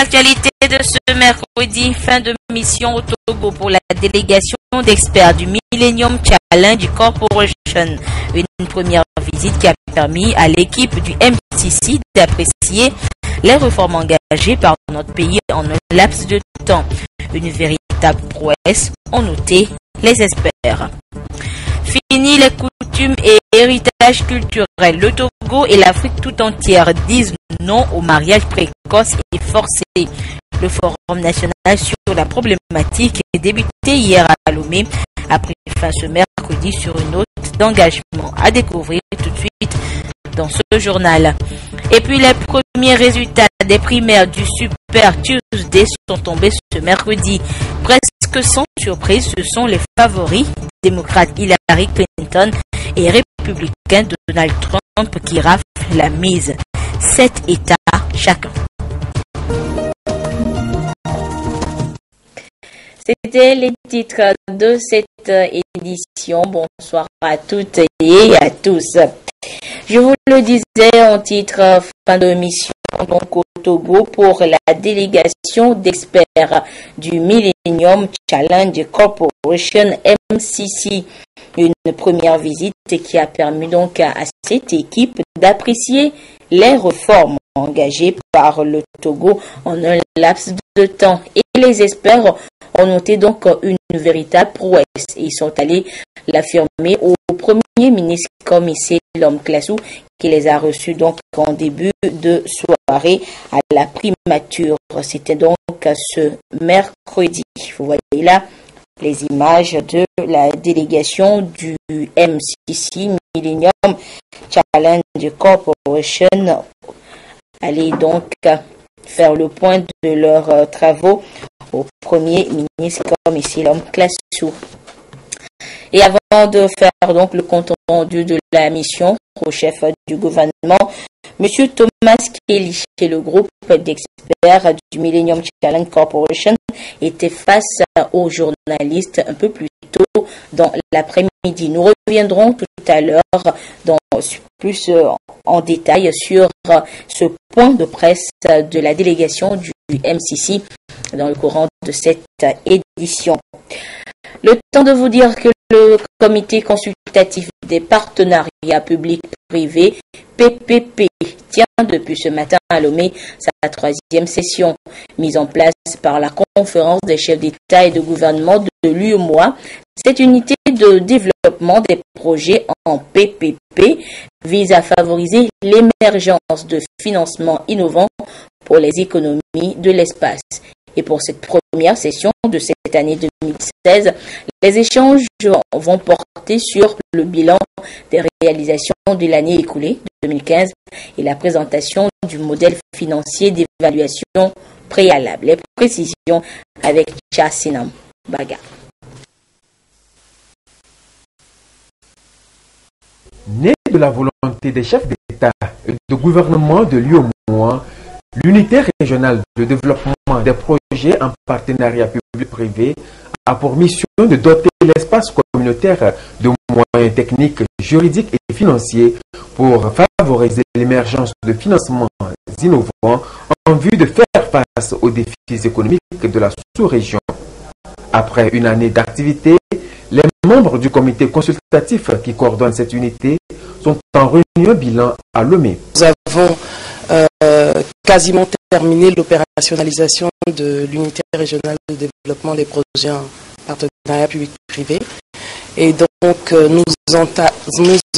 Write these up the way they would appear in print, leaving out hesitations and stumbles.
l'actualité de ce mercredi, fin de mission au Togo pour la délégation d'experts du Millennium Challenge Corporation. Une première visite qui a permis à l'équipe du MCC d'apprécier les réformes engagées par notre pays en un laps de temps. Une véritable prouesse, ont noté les experts. Fini les coutumes et héritages culturels. Le Togo et l'Afrique tout entière disent non au mariage précoce et forcé. Le Forum national sur la problématique est débuté hier à Lomé, a pris fin ce mercredi sur une note d'engagement à découvrir tout de suite dans ce journal. Et puis les premiers résultats des primaires du Super Tuesday sont tombés ce mercredi. Presque sans surprise, ce sont les favoris démocrates Hillary Clinton et républicains Donald Trump qui raflent la mise. 7 États chacun. C'était les titres de cette édition. Bonsoir à toutes et à tous. Je vous le disais en titre, fin de mission donc au Togo pour la délégation d'experts du Millennium Challenge Corporation MCC. Une première visite qui a permis donc à cette équipe d'apprécier les réformes engagées par le Togo en un laps de temps. Et les experts ont noté donc une véritable prouesse. Ils sont allés l'affirmer au Premier ministre Comissé L'Homme Classou qui les a reçus donc en début de soirée à la primature. C'était donc ce mercredi. Vous voyez là les images de la délégation du MCC, Millennium Challenge Corporation, aller donc faire le point de leurs travaux au Premier ministre comme ici l'homme Classou. Et avant de faire donc le compte rendu de la mission au chef du gouvernement, Monsieur Thomas Kelly et le groupe d'experts du Millennium Challenge Corporation était face aux journalistes un peu plus tôt dans l'après-midi. Nous reviendrons tout à l'heure plus en détail sur ce point de presse de la délégation du MCC dans le courant de cette édition. Le temps de vous dire que le comité consultatif des partenariats publics-privés, PPP, tient depuis ce matin à Lomé sa troisième session, mise en place par la conférence des chefs d'État et de gouvernement de l'UEMOA. Cette unité de développement des projets en PPP vise à favoriser l'émergence de financements innovants pour les économies de l'espace. Et pour cette première session de cette année 2016, les échanges vont porter sur le bilan des réalisations de l'année écoulée 2015 et la présentation du modèle financier d'évaluation préalable. Les précisions avec Chassinam Baga. Né de la volonté des chefs d'État et de gouvernement de l'UEMOA, l'unité régionale de développement des projets en partenariat public-privé a pour mission de doter l'espace communautaire de moyens techniques, juridiques et financiers pour favoriser l'émergence de financements innovants en vue de faire face aux défis économiques de la sous-région. Après une année d'activité, les membres du comité consultatif qui coordonne cette unité sont en réunion bilan à Lomé. Nous avons quasiment terminé l'opérationnalisation de l'unité régionale de développement des projets en partenariat public-privé. Et donc, nous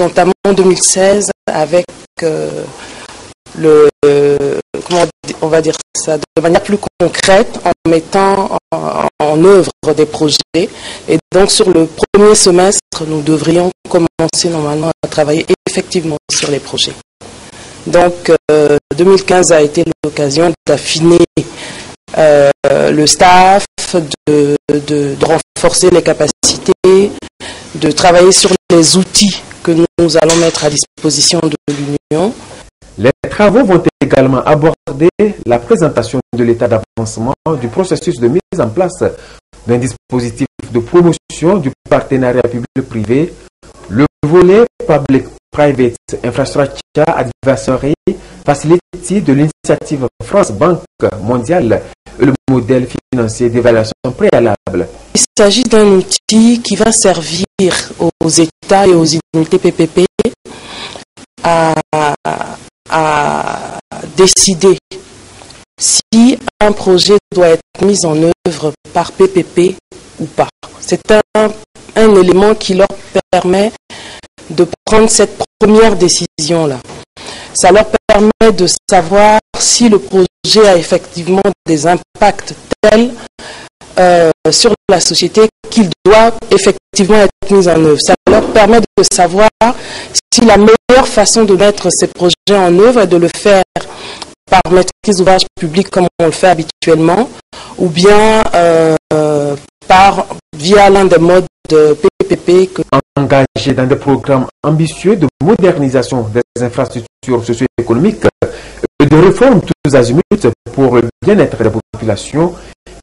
entamons 2016 avec on va dire ça de manière plus concrète en mettant en œuvre des projets. Et donc, sur le premier semestre, nous devrions commencer normalement à travailler effectivement sur les projets. Donc, 2015 a été l'occasion d'affiner le staff, de renforcer les capacités, de travailler sur les outils que nous allons mettre à disposition de l'Union. Les travaux vont également aborder la présentation de l'état d'avancement du processus de mise en place d'un dispositif de promotion du partenariat public-privé, le volet Public Private Infrastructure Advisory Facility de l'initiative France Banque Mondiale et le modèle financier d'évaluation préalable. Il s'agit d'un outil qui va servir aux États et aux unités PPP à décider si un projet doit être mis en œuvre par PPP ou pas. C'est un élément qui leur permet de prendre cette première décision-là. Ça leur permet de savoir si le projet a effectivement des impacts tels sur la société qu'il doit effectivement être mis en œuvre. Ça leur permet de savoir si la meilleure façon de mettre ces projets en œuvre est de le faire par maîtrise d'ouvrage public comme on le fait habituellement, ou bien via l'un des modes de PPP. Engagé dans des programmes ambitieux de modernisation des infrastructures socio-économiques et de réformes tous azimuts pour le bien-être des populations,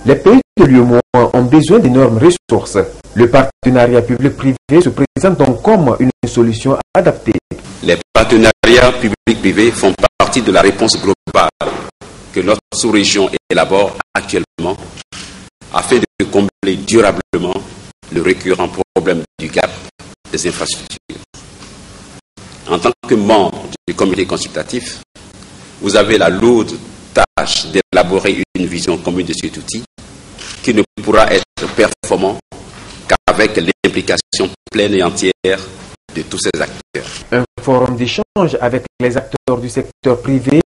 les pays de l'UEMOA ont besoin d'énormes ressources. Le partenariat public-privé se présente donc comme une solution adaptée. Les partenariats publics-privés font partie de la réponse globale que notre sous-région élabore actuellement afin de combler durablement le récurrent problème du gap des infrastructures. En tant que membre du comité consultatif, vous avez la lourde tâche d'élaborer une vision commune de cet outil qui ne pourra être performant qu'avec l'implication pleine et entière de tous ces acteurs. Un forum d'échange avec les acteurs du secteur privé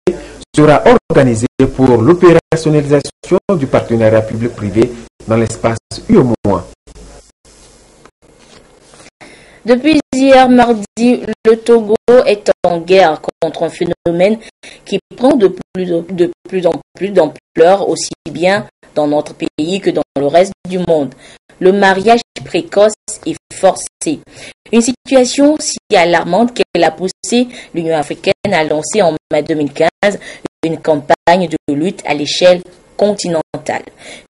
sera organisé pour l'opérationnalisation du partenariat public-privé dans l'espace UEMOA. Depuis hier mardi, le Togo est en guerre contre un phénomène qui prend de plus en plus d'ampleur, aussi bien dans notre pays que dans le reste du monde. Le mariage précoce et forcé. Une situation si alarmante qu'elle a poussé l'Union africaine à lancer en mai 2015 une campagne de lutte à l'échelle continentale.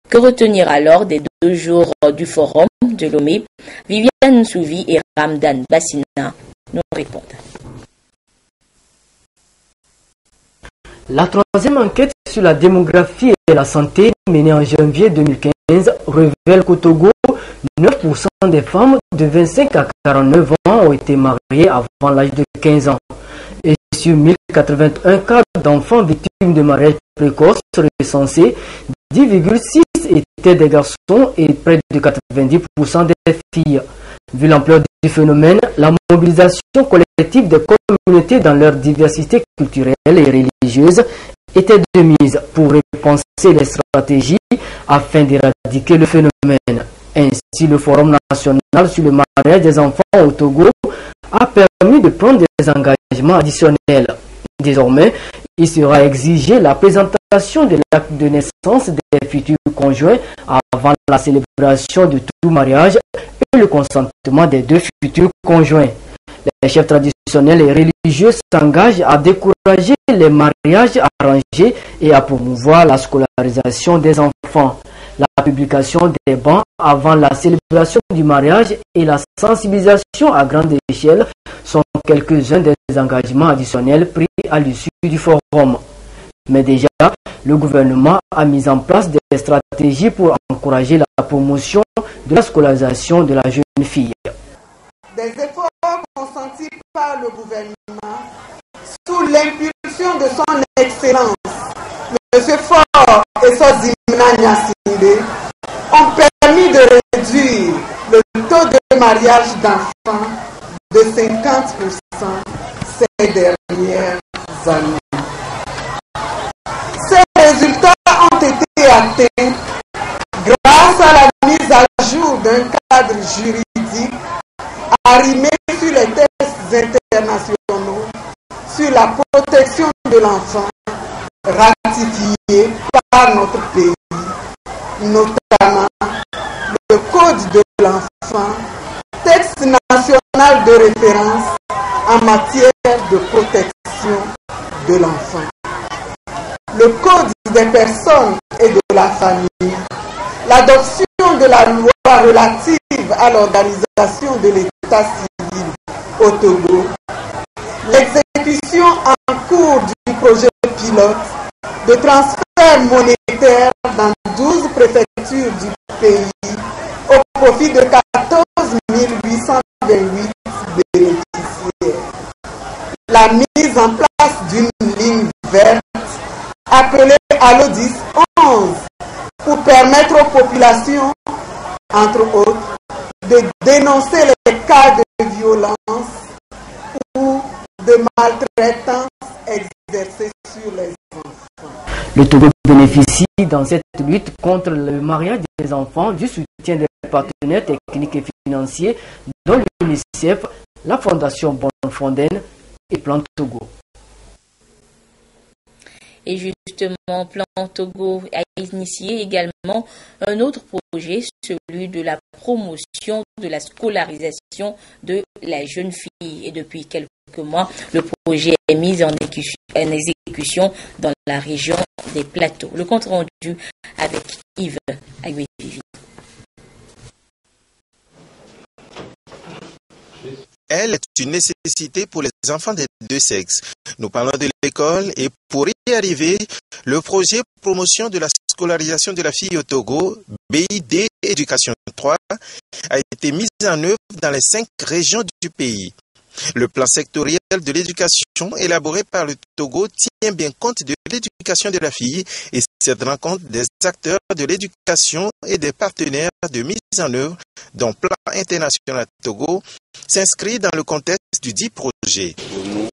Que retenir alors des 2 jours du forum de Lomé? Viviane Souvi et Ramdan Bassina nous répondent. La 3e enquête sur la démographie et la santé menée en janvier 2015 révèle qu'au Togo, 9% des femmes de 25 à 49 ans ont été mariées avant l'âge de 15 ans. Et sur 1081 cas d'enfants victimes de mariage précoce recensés, 10,6 étaient des garçons et près de 90% des filles. Vu l'ampleur du phénomène, la mobilisation collective des communautés dans leur diversité culturelle et religieuse était de mise pour repenser les stratégies afin d'éradiquer le phénomène. Ainsi, le Forum national sur le mariage des enfants au Togo a permis de prendre des engagements additionnels. Désormais, il sera exigé la présentation de l'acte de naissance des futurs conjoints avant la célébration de tout mariage et le consentement des 2 futurs conjoints. Les chefs traditionnels et religieux s'engagent à décourager les mariages arrangés et à promouvoir la scolarisation des enfants. La publication des bans avant la célébration du mariage et la sensibilisation à grande échelle sont quelques-uns des engagements additionnels pris à l'issue du forum. Mais déjà, le gouvernement a mis en place des stratégies pour encourager la promotion de la scolarisation de la jeune fille. Des efforts consentis par le gouvernement sous l'impulsion de son Excellence, M. Faure et Sozimena Nyasinde, ont permis de réduire le taux de mariage d'enfants de 50% ces dernières années. Ces résultats ont été atteints grâce à la mise à jour d'un cadre juridique arrimé sur les textes internationaux sur la protection de l'enfant ratifiés par notre pays, notamment le Code de l'enfant, texte national de référence en matière de protection de l'enfant. Le Code des personnes et de la famille, l'adoption de la loi relative à l'organisation de l'État civil au Togo l'exécution en cours du projet pilote de transfert monétaire dans 12 préfectures du pays au profit de 14 828 bénéficiaires. La mise en place d'une ligne verte appelée Allo 10 11 pour permettre aux populations, entre autres, de dénoncer les cas de violence ou de maltraitance exercée sur les enfants. Le Togo bénéficie dans cette lutte contre le mariage des enfants du soutien des partenaires techniques et financiers dont l'UNICEF, la Fondation Bonfontaine et Plan Togo. Et justement, Plan Togo a initié également un autre projet, celui de la promotion de la scolarisation de la jeune fille. Et depuis quelques mois, le projet est mis en exécution dans la région des Plateaux. Le compte rendu avec Yves Aguivivi. Elle est une nécessité pour les enfants des deux sexes. Nous parlons de l'école et pour y arriver, le projet promotion de la scolarisation de la fille au Togo, BID Éducation 3, a été mis en œuvre dans les 5 régions du pays. Le plan sectoriel de l'éducation élaboré par le Togo tient bien compte de l'éducation de la fille et cette rencontre des acteurs de l'éducation et des partenaires de mise en œuvre dont Plan International Togo s'inscrit dans le contexte du dit projet. Pour nous,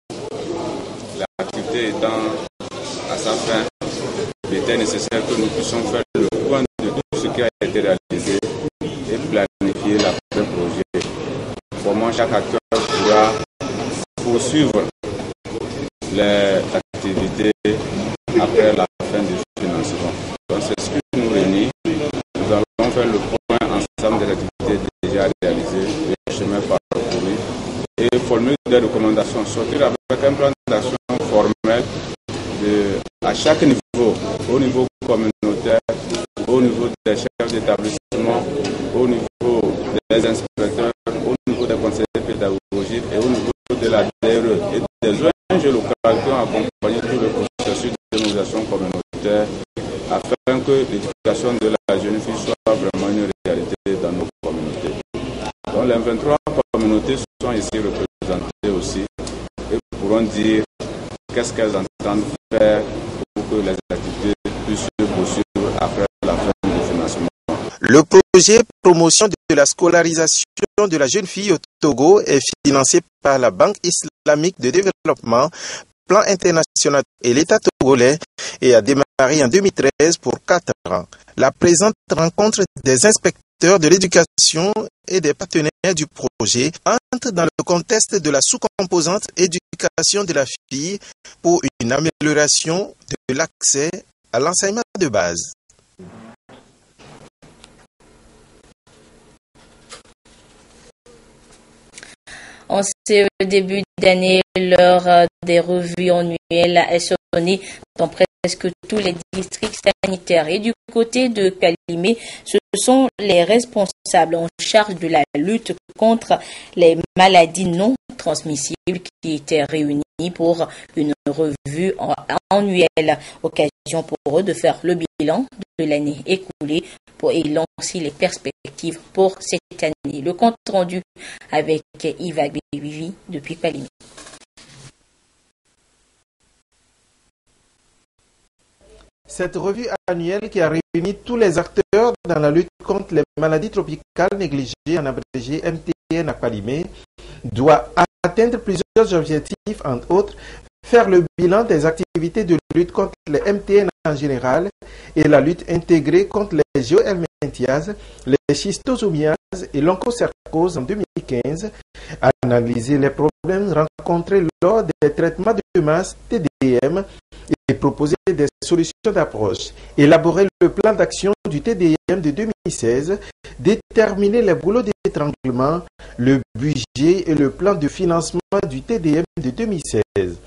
l'activité étant à sa fin, il était nécessaire que nous puissions faire le point de tout ce qui a été réalisé et planifier l'après-projet. Comment chaque acteur pourra poursuivre les activités après la fin du financement. Donc c'est ce qui nous réunit. Nous allons faire le point ensemble des activités déjà réalisées, les chemins parcourus et formuler des recommandations, sortir avec un plan d'action formel à chaque niveau, au niveau communautaire, au niveau des chefs d'établissement, au niveau des inspecteurs, au niveau des conseillers pédagogiques et au niveau de la DRE et des ONG locales qui ont accompagné tout le processus de mobilisation communautaire afin que l'éducation de la jeune fille soit vraiment une réalité dans nos communautés. Donc les 23 communautés sont ici représentées aussi et pourront dire qu'est-ce qu'elles entendent faire pour que les activités puissent se poursuivre après la fin du financement. Le projet promotion de la scolarisation de la jeune fille au Togo est financé par la Banque islamique de développement, Plan International et l'État togolais et a démarré en 2013 pour 4 ans. La présente rencontre des inspecteurs de l'éducation et des partenaires du projet entre dans le contexte de la sous-composante éducation de la fille pour une amélioration de l'accès à l'enseignement de base. En ce début d'année, l'heure des revues annuelles a sonné dans presque tous les districts sanitaires. Et du côté de Calimé, ce sont les responsables en charge de la lutte contre les maladies non transmissibles qui étaient réunis pour une revue annuelle. Occasion pour eux de faire le bilan de l'année écoulée et lancer les perspectives pour cette année. Le compte rendu avec Yves Aguivivi depuis Calimé. Cette revue annuelle qui a réuni tous les acteurs dans la lutte contre les maladies tropicales négligées, en abrégé MTN à Calimé, doit atteindre plusieurs objectifs, entre autres, faire le bilan des activités de lutte contre les MTN en général et la lutte intégrée contre les géohelminthiases, les schistosomiases et l'onchocercose en 2015, analyser les problèmes rencontrés lors des traitements de masse TDM et proposer des solutions d'approche, élaborer le plan d'action du TDM de 2016, déterminer les boulots d'étranglement, le budget et le plan de financement du TDM de 2016.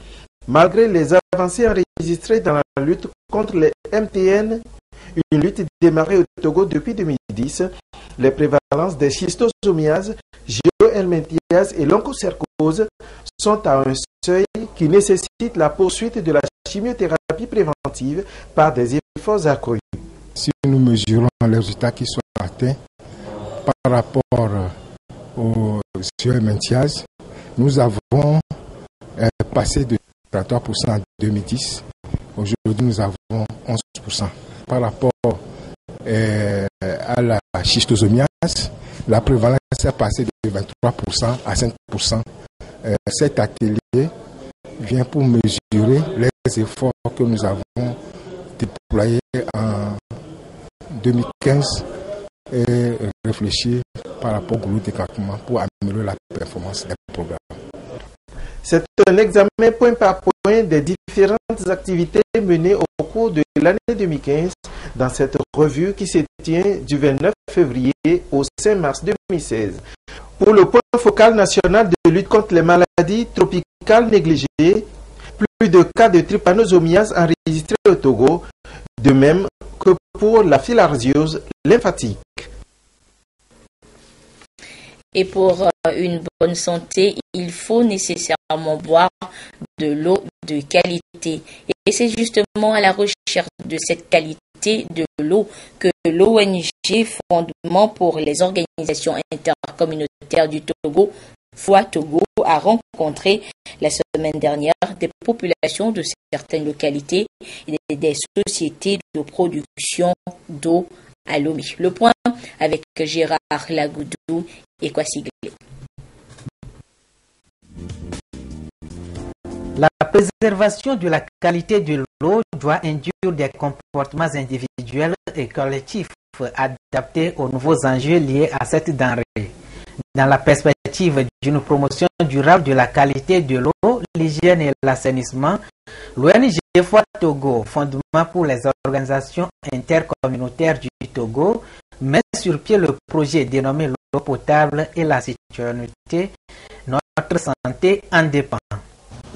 Malgré les avancées enregistrées dans la lutte contre les MTN, une lutte démarrée au Togo depuis 2010, les prévalences des schistosomiases, géohelminthiases et l'onchocercose sont à un seuil qui nécessite la poursuite de la chimiothérapie préventive par des efforts accrus. Si nous mesurons les résultats qui sont atteints par rapport au Mentiaz, nous avons passé de 33% en 2010. Aujourd'hui, nous avons 11%. Par rapport à la schistosomiase, la prévalence est passée de 23% à 5%. Cet atelier vient pour mesurer les efforts que nous avons déployés en 2015 et réfléchir par rapport au groupe d'écartement pour améliorer la performance des programmes. C'est un examen point par point des différentes activités menées au cours de l'année 2015 dans cette revue qui se tient du 29 février au 5 mars 2016. Pour le point focal national de lutte contre les maladies tropicales négligées, plus de cas de trypanosomiase enregistrés au Togo, de même que pour la filariose lymphatique. Et pour une bonne santé, il faut nécessairement boire de l'eau de qualité. Et c'est justement à la recherche de cette qualité de l'eau que l'ONG Fondement pour les organisations intercommunautaires du Togo, FOA Togo, a rencontré la semaine dernière des populations de certaines localités et des sociétés de production d'eau à Lomé. Le point avec Gérard Lagoudou et Kwasiglé. La préservation de la qualité de l'eau doit induire des comportements individuels et collectifs adaptés aux nouveaux enjeux liés à cette denrée. Dans la perspective d'une promotion durable de la qualité de l'eau, l'hygiène et l'assainissement, l'ONG FOA Togo, Fondement pour les organisations intercommunautaires du Togo, met sur pied le projet dénommé l'eau potable et la citoyenneté. Notre santé en dépend.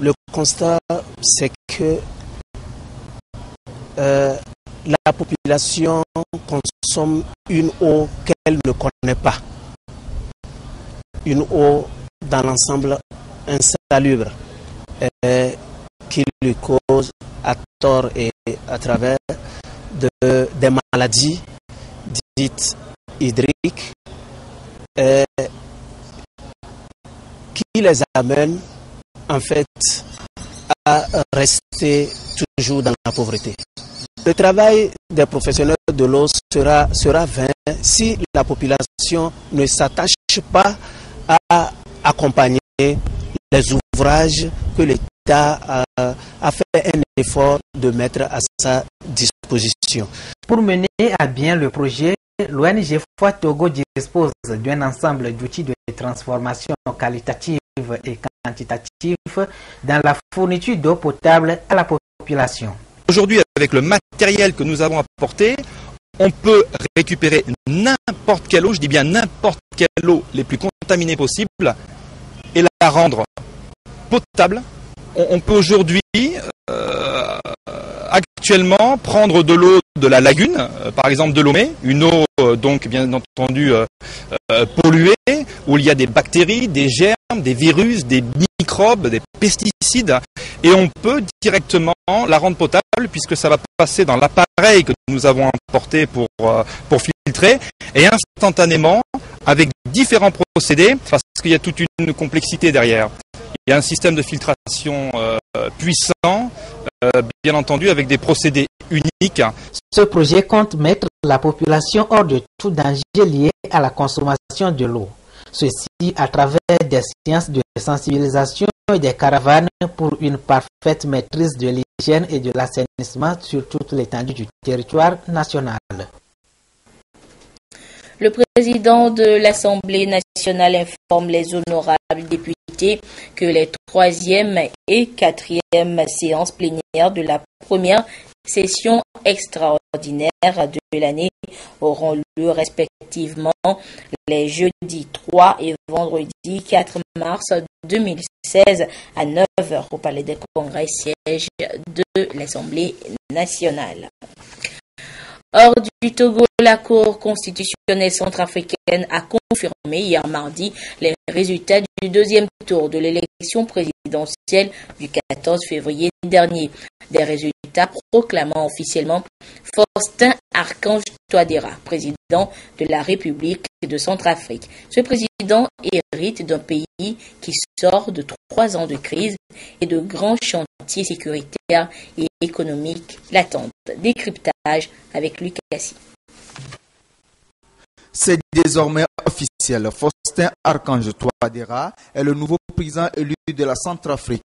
Le constat, c'est que la population consomme une eau qu'elle ne connaît pas. Une eau dans l'ensemble insalubre qui lui cause à tort et à travers des maladies dites hydriques qui les amènent en fait à rester toujours dans la pauvreté. Le travail des professionnels de l'eau sera vain si la population ne s'attache pas à accompagner les ouvrages que l'État a fait un effort de mettre à sa disposition. Pour mener à bien le projet, l'ONG FOA Togo dispose d'un ensemble d'outils de transformation qualitative et quantitative dans la fourniture d'eau potable à la population. Aujourd'hui, avec le matériel que nous avons apporté, on peut récupérer n'importe quelle eau, je dis bien n'importe quelle eau les plus contaminées possibles et la rendre potable. On peut aujourd'hui actuellement prendre de l'eau de la lagune, par exemple de Lomé, une eau donc bien entendu polluée, où il y a des bactéries, des germes, des virus, des microbes, des pesticides, et on peut directement la rendre potable puisque ça va passer dans l'appareil que nous avons importé pour filtrer, et instantanément avec différents procédés, parce qu'il y a toute une complexité derrière. Il y a un système de filtration puissant, bien entendu, avec des procédés uniques. Ce projet compte mettre la population hors de tout danger lié à la consommation de l'eau. Ceci à travers des séances de sensibilisation et des caravanes pour une parfaite maîtrise de l'hygiène et de l'assainissement sur toute l'étendue du territoire national. Le président de l'Assemblée nationale informe les honorables députés que les 3e et 4e séances plénières de la première session extraordinaire de l'année auront lieu respectivement les jeudis 3 et vendredi 4 mars 2016 à 9h au Palais des Congrès, siège de l'Assemblée nationale. Hors du Togo, la Cour constitutionnelle centrafricaine a confirmé hier mardi les résultats du deuxième tour de l'élection présidentielle du 14 février dernier. Des résultats proclamant officiellement Faustin Archange Touadéra, président de la République de Centrafrique. Ce président hérite d'un pays qui sort de 3 ans de crise et de grands chantiers sécuritaires et économiques latents. Décryptage avec Luc Cassi. C'est désormais officiel. Faustin Archange Touadéra est le nouveau président élu de la Centrafrique.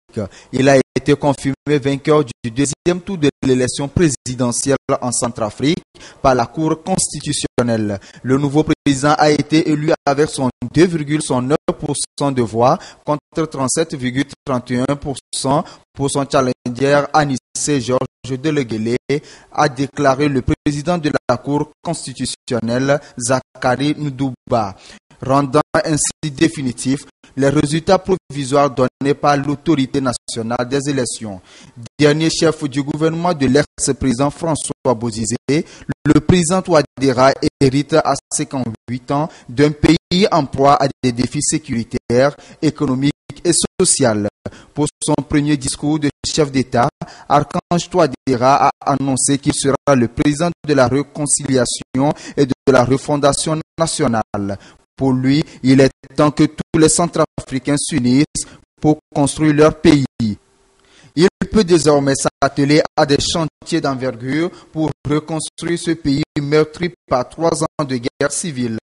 Il a été confirmé vainqueur du deuxième tour de l'élection présidentielle en Centrafrique par la Cour constitutionnelle. Le nouveau président a été élu avec son 2,9% de voix contre 37,31% pour son challenger Anissé Georges Deleguélé, a déclaré le président de la Cour constitutionnelle Zakari Ndouba, rendant ainsi définitif les résultats provisoires donnés par l'autorité nationale des élections. Dernier chef du gouvernement de l'ex-président François Bozizé, le président Touadéra hérite à 58 ans d'un pays en proie à des défis sécuritaires, économiques et sociaux. Pour son premier discours de chef d'État, Archange Touadéra a annoncé qu'il sera le président de la réconciliation et de la refondation nationale. Pour lui, il est temps que tous les Centrafricains s'unissent pour construire leur pays. Il peut désormais s'atteler à des chantiers d'envergure pour reconstruire ce pays meurtri par 3 ans de guerre civile.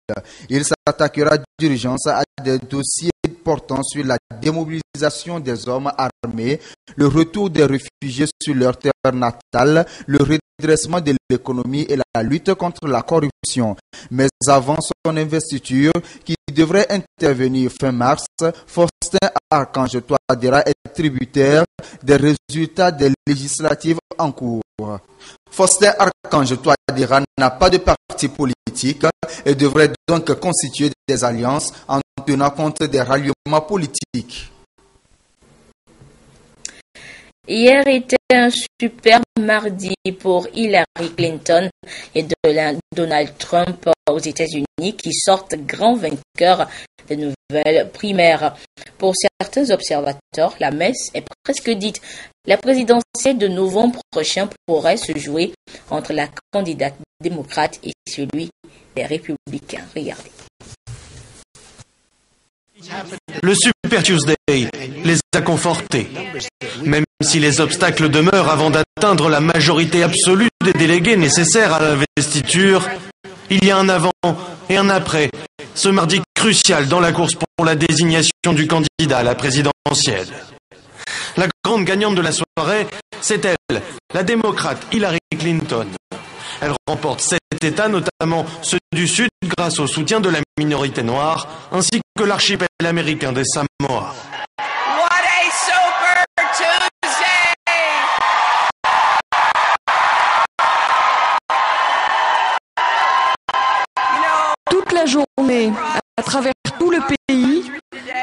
Il s'attaquera d'urgence à des dossiers portant sur la démobilisation des hommes armés, le retour des réfugiés sur leur terre natale, le redressement de l'économie et la lutte contre la corruption. Mais avant son investiture, qui devrait intervenir fin mars, Faustin Archange Touadéra est tributaire des résultats des législatives en cours. Faustin Archange Touadéra n'a pas de parti politique et devrait donc constituer des alliances en tenant compte des ralliements politiques. Hier était un super mardi pour Hillary Clinton et Donald Trump aux États-Unis qui sortent grands vainqueurs des nouvelles primaires. Pour certains observateurs, la messe est presque dite. La présidentielle de novembre prochain pourrait se jouer entre la candidate démocrate et celui des républicains. Regardez. Le Super Tuesday les a confortés. Même si les obstacles demeurent avant d'atteindre la majorité absolue des délégués nécessaires à l'investiture, il y a un avant et un après. Ce mardi crucial dans la course pour la désignation du candidat à la présidentielle. La grande gagnante de la soirée, c'est elle, la démocrate Hillary Clinton. Elle remporte 7 États, notamment ceux du Sud, grâce au soutien de la minorité noire, ainsi que l'archipel américain des Samoa. What a Super Tuesday! Toute la journée, à travers tout le pays,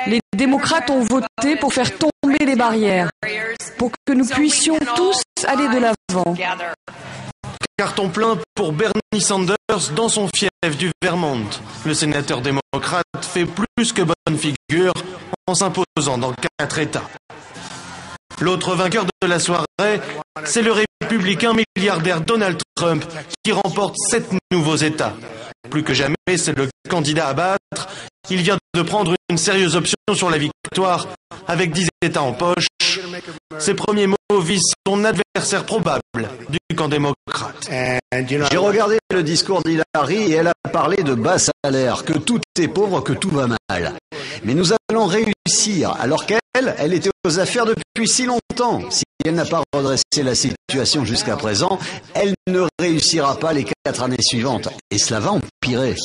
les démocrates ont voté pour faire tomber les barrières, pour que nous puissions tous aller de l'avant. Carton plein pour Bernie Sanders dans son fief du Vermont. Le sénateur démocrate fait plus que bonne figure en s'imposant dans 4 États. L'autre vainqueur de la soirée, c'est le républicain milliardaire Donald Trump qui remporte 7 nouveaux États. Plus que jamais, c'est le candidat à battre. Il vient de prendre une sérieuse option sur la victoire avec 10 États en poche. Ses premiers mots visent son adversaire probable du camp démocrate. J'ai regardé le discours d'Hillary et elle a parlé de bas salaire, que tout est pauvre, que tout va mal. Mais nous allons réussir, alors qu'elle était aux affaires depuis si longtemps. Si elle n'a pas redressé la situation jusqu'à présent, elle ne réussira pas les 4 années suivantes. Et cela va empirer.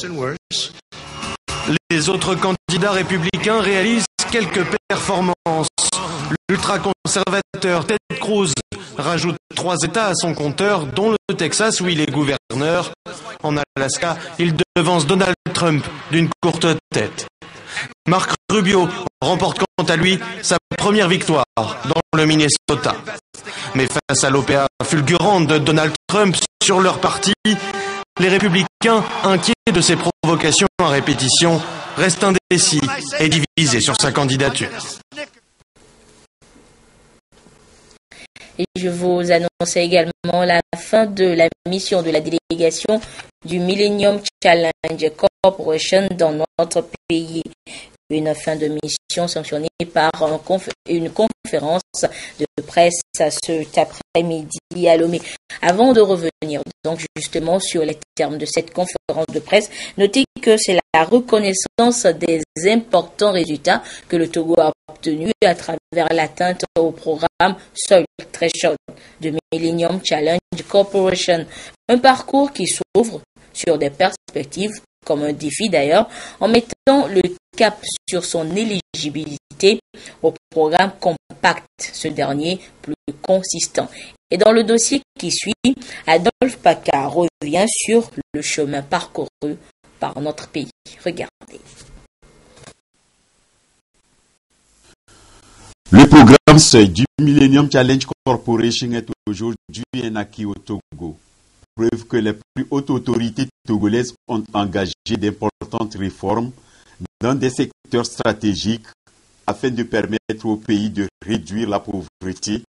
Les autres candidats républicains réalisent quelques performances. L'ultra-conservateur Ted Cruz rajoute 3 États à son compteur, dont le Texas où il est gouverneur. En Alaska, il devance Donald Trump d'une courte tête. Marc Rubio remporte quant à lui sa première victoire dans le Minnesota. Mais face à l'OPA fulgurante de Donald Trump sur leur parti, Les Républicains, inquiets de ces provocations à répétition, restent indécis et divisés sur sa candidature. Et je vous annonce également la fin de la mission de la délégation du Millennium Challenge Corporation dans notre pays. Une fin de mission sanctionnée par une conférence de presse cet après-midi à Lomé. Avant de revenir donc justement sur les termes de cette conférence de presse, notez que c'est la reconnaissance des importants résultats que le Togo a obtenus à travers l'atteinte au programme Soil Threshold de Millennium Challenge Corporation. Un parcours qui s'ouvre sur des perspectives comme un défi d'ailleurs, en mettant le cap sur son éligibilité au programme compact, ce dernier plus consistant. Et dans le dossier qui suit, Adolphe Paca revient sur le chemin parcouru par notre pays. Regardez. Le programme Seuil du Millennium Challenge Corporation est aujourd'hui un acquis au Togo. Preuve que les plus hautes autorités togolaises ont engagé d'importantes réformes dans des secteurs stratégiques afin de permettre au pays de réduire la pauvreté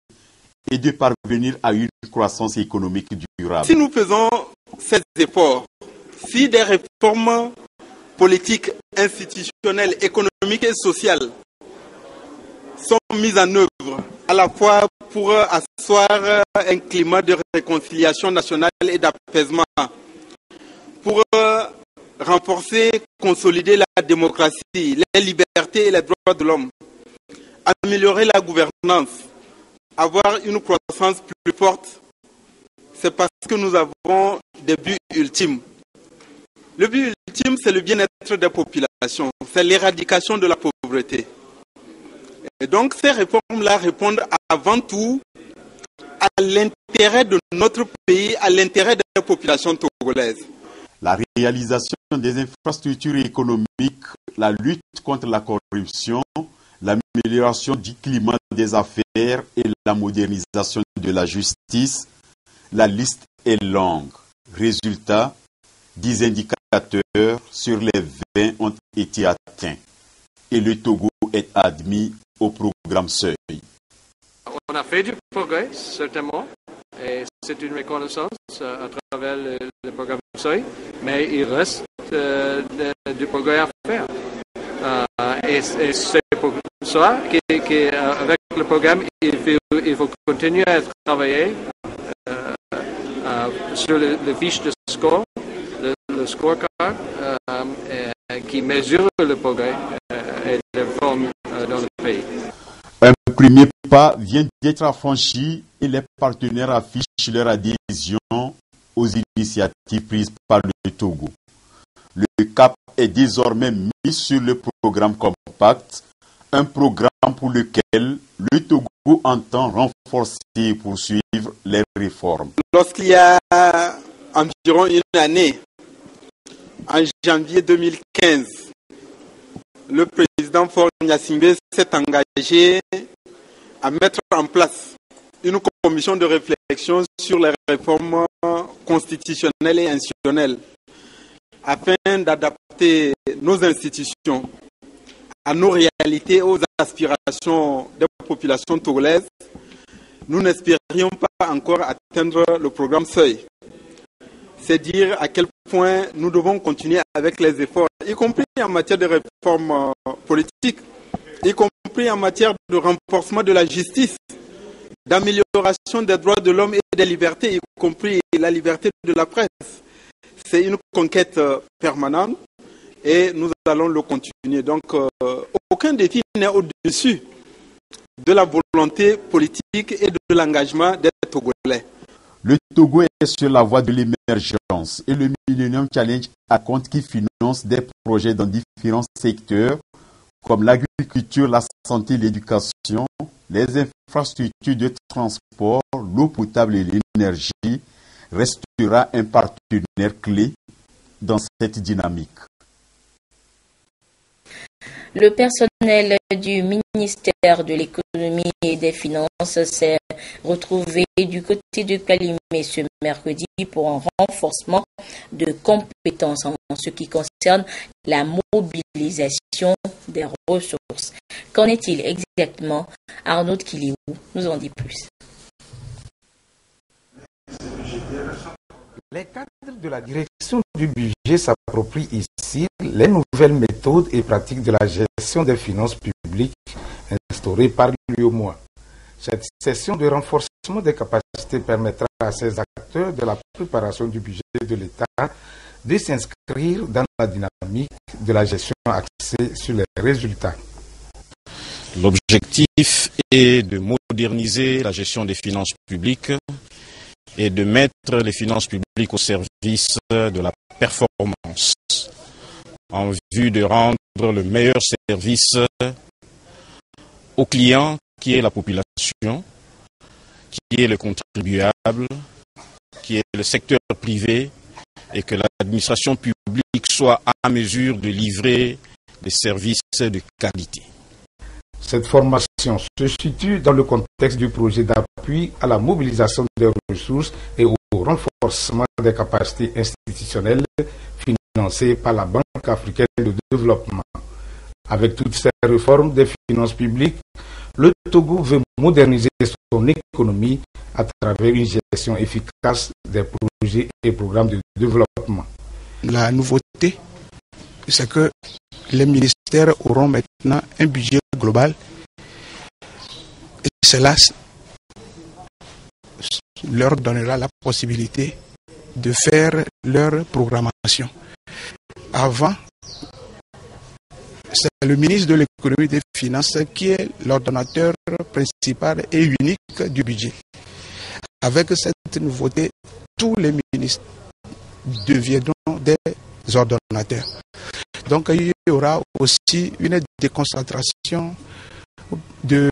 et de parvenir à une croissance économique durable. Si nous faisons ces efforts, si des réformes politiques, institutionnelles, économiques et sociales sont mises en œuvre, à la fois pour asseoir un climat de réconciliation nationale et d'apaisement, pour renforcer, consolider la démocratie, les libertés et les droits de l'homme, améliorer la gouvernance, avoir une croissance plus forte, c'est parce que nous avons des buts ultimes. Le but ultime, c'est le bien-être des populations, c'est l'éradication de la pauvreté. Et donc ces réformes-là répondent avant tout à l'intérêt de notre pays, à l'intérêt des populations togolaises. La réalisation des infrastructures économiques, la lutte contre la corruption, l'amélioration du climat des affaires et la modernisation de la justice, la liste est longue. Résultat, 10 indicateurs sur les 20 ont été atteints et le Togo est admis au programme Seuil. On a fait du progrès, certainement, et c'est une reconnaissance à travers le programme Seuil, mais il reste du progrès à faire. Et c'est pour ça qu'avec le programme, il faut continuer à travailler sur les fiches de score, le scorecard, qui mesure le progrès et les réformes dans le pays. Un premier pas vient d'être franchi et les partenaires affichent leur adhésion aux initiatives prises par le Togo. Le cap est désormais mis sur le programme Compact, un programme pour lequel le Togo entend renforcer et poursuivre les réformes. Lorsqu'il y a environ une année, en janvier 2015, le président Faure Gnassingbé s'est engagé à mettre en place une commission de réflexion sur les réformes constitutionnelles et institutionnelles afin d'adapter nos institutions à nos réalités, aux aspirations des populations togolaises. Nous n'espérions pas encore atteindre le programme Seuil. C'est dire à quel point nous devons continuer avec les efforts, y compris en matière de réforme politique, y compris en matière de renforcement de la justice, d'amélioration des droits de l'homme et des libertés, y compris la liberté de la presse. C'est une conquête permanente et nous allons le continuer. Donc, aucun défi n'est au-dessus de la volonté politique et de l'engagement des Togolais. Le Togo est sur la voie de l'émergence et le Millennium Challenge a compte qui finance des projets dans différents secteurs comme l'agriculture, la santé, l'éducation, les infrastructures de transport, l'eau potable et l'énergie, restera un partenaire clé dans cette dynamique. Le personnel du ministère de l'économie et des finances s'est retrouvés du côté de Kalimé ce mercredi pour un renforcement de compétences en ce qui concerne la mobilisation des ressources. Qu'en est-il exactement? Arnaud Kiliou nous en dit plus. Les cadres de la direction du budget s'approprient ici les nouvelles méthodes et pratiques de la gestion des finances publiques instaurées par l'UEMOA. Cette session de renforcement des capacités permettra à ces acteurs de la préparation du budget de l'État de s'inscrire dans la dynamique de la gestion axée sur les résultats. L'objectif est de moderniser la gestion des finances publiques et de mettre les finances publiques au service de la performance en vue de rendre le meilleur service aux clients qui est la population, qui est le contribuable, qui est le secteur privé et que l'administration publique soit à mesure de livrer des services de qualité. Cette formation se situe dans le contexte du projet d'appui à la mobilisation des ressources et au renforcement des capacités institutionnelles financé par la Banque africaine de développement. Avec toutes ces réformes des finances publiques, le Togo veut moderniser son économie à travers une gestion efficace des projets et programmes de développement. La nouveauté, c'est que les ministères auront maintenant un budget global et cela leur donnera la possibilité de faire leur programmation. Avant, c'est le ministre de l'économie et des finances qui est l'ordonnateur principal et unique du budget. Avec cette nouveauté, tous les ministres deviendront des ordonnateurs. Donc il y aura aussi une déconcentration du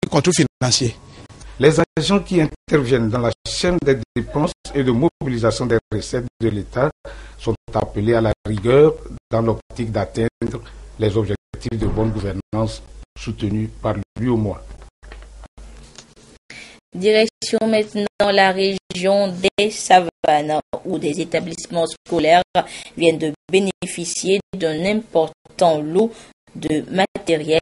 contrôle financier. Les agents qui interviennent dans la chaîne des dépenses et de mobilisation des recettes de l'État sont appelés à la rigueur dans l'optique d'atteindre les objectifs de bonne gouvernance soutenus par l'UEMOA. Direction maintenant la région des Savanes, où des établissements scolaires viennent de bénéficier d'un important lot de matériel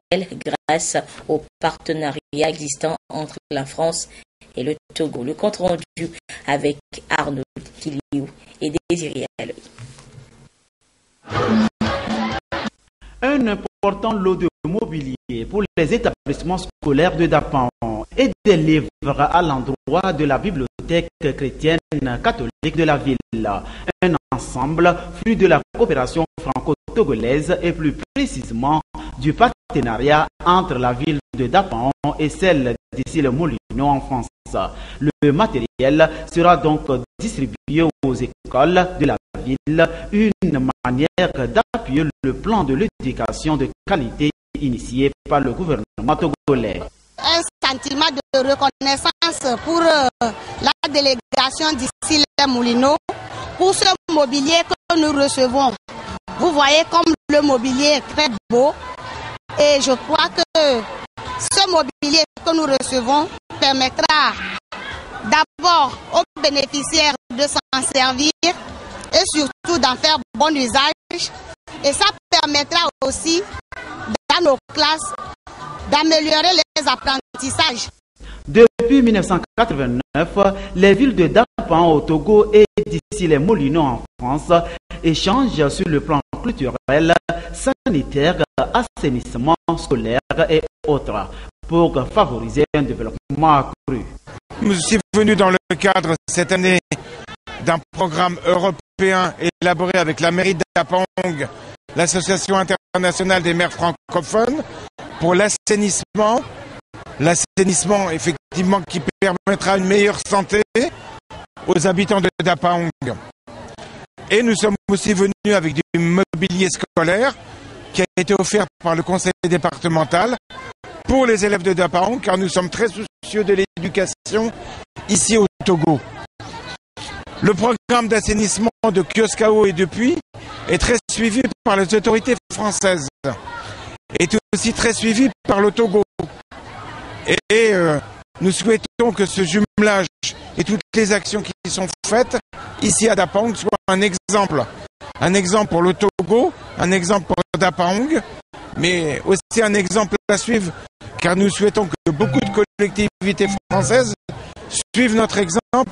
grâce au partenariat existant entre la France et le Togo. Le compte rendu avec Arnaud Kiliou et Désiré Aloy. Un important lot de mobilier pour les établissements scolaires de Dapan et des livres à l'endroit de la bibliothèque chrétienne catholique de la ville. Un ensemble fruit de la coopération franco-togolaise et plus précisément du partenariat entre la ville de Dapan et celle d'ici le Molino en France. Le matériel sera donc distribué aux écoles de la ville, une manière d'appuyer le plan de l'éducation de qualité initié par le gouvernement togolais. Un sentiment de reconnaissance pour la délégation d'ici les Moulineaux pour ce mobilier que nous recevons. Vous voyez comme le mobilier est très beau et je crois que ce mobilier que nous recevons permettra d'abord aux bénéficiaires de s'en servir et surtout d'en faire bon usage. Et ça permettra aussi dans nos classes d'améliorer les apprentissages. Depuis 1989, les villes de Dapan au Togo et d'ici les Moulineaux en France échangent sur le plan culturel, sanitaire, assainissement scolaire et autres pour favoriser un développement accru. Nous sommes venus dans le cadre cette année d'un programme européen élaboré avec la mairie d'Apang, l'Association internationale des maires francophones, pour l'assainissement. L'assainissement, effectivement, qui permettra une meilleure santé aux habitants de Dapang. Et nous sommes aussi venus avec du mobilier scolaire qui a été offert par le conseil départemental pour les élèves de Dapang, car nous sommes très soucieux de l'éducation ici au Togo. Le programme d'assainissement de Kioskao et de Puy est très suivi par les autorités françaises, est aussi très suivi par le Togo. Et Nous souhaitons que ce jumelage et toutes les actions qui sont faites ici à Dapahong soient un exemple. Un exemple pour le Togo, un exemple pour Dapahong, mais aussi un exemple à suivre, car nous souhaitons que beaucoup de collectivités françaises suivent notre exemple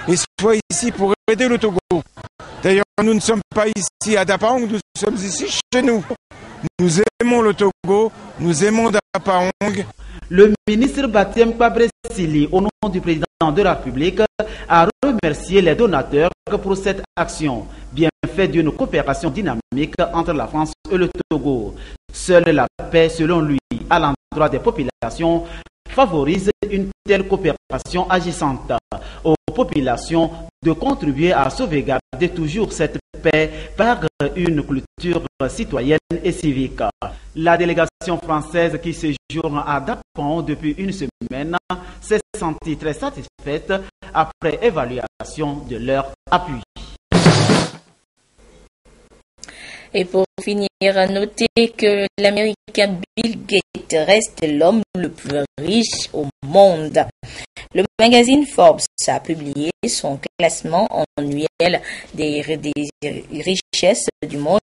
et soient ici pour aider le Togo. D'ailleurs, nous ne sommes pas ici à Dapahong, nous sommes ici chez nous. Nous aimons le Togo, nous aimons Dapahong. Le ministre Baptême Pabresili, au nom du président de la République, a remercié les donateurs pour cette action, bienfait d'une coopération dynamique entre la France et le Togo. Seule la paix, selon lui, à l'endroit des populations, favorise une telle coopération agissante. Aux populations de contribuer à sauvegarder toujours cette paix par une culture citoyenne et civique. La délégation française qui séjourne à Dapahong depuis une semaine s'est sentie très satisfaite après évaluation de leur appui. Et pour finir, notez que l'Américain Bill Gates reste l'homme le plus riche au monde. Le magazine Forbes a publié son classement annuel des richesses du monde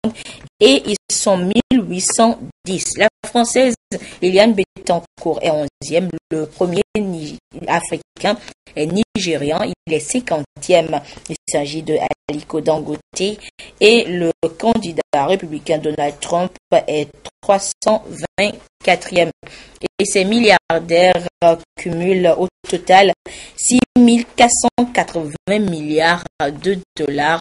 et ils sont 1810. La Française Liliane Bettencourt est 11e, le premier africain est nigérian, il est 50e. Il s'agit de Aliko Dangote et le candidat républicain Donald Trump est 324e. Et ces milliardaires cumulent au total 6 480 milliards de dollars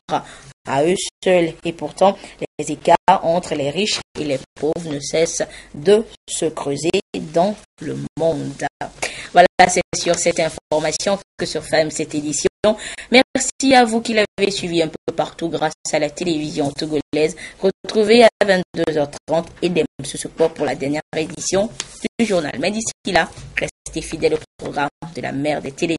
à eux seuls. Et pourtant, les écarts entre les riches et les pauvres ne cessent de se creuser dans le monde. Voilà, c'est sur cette information que se ferme cette édition. Merci à vous qui l'avez suivi un peu partout grâce à la télévision togolaise. Retrouvez à 22h30 et Edem ce soir pour la dernière édition du journal. Mais d'ici là, restez fidèles au programme de la mère des télévisions.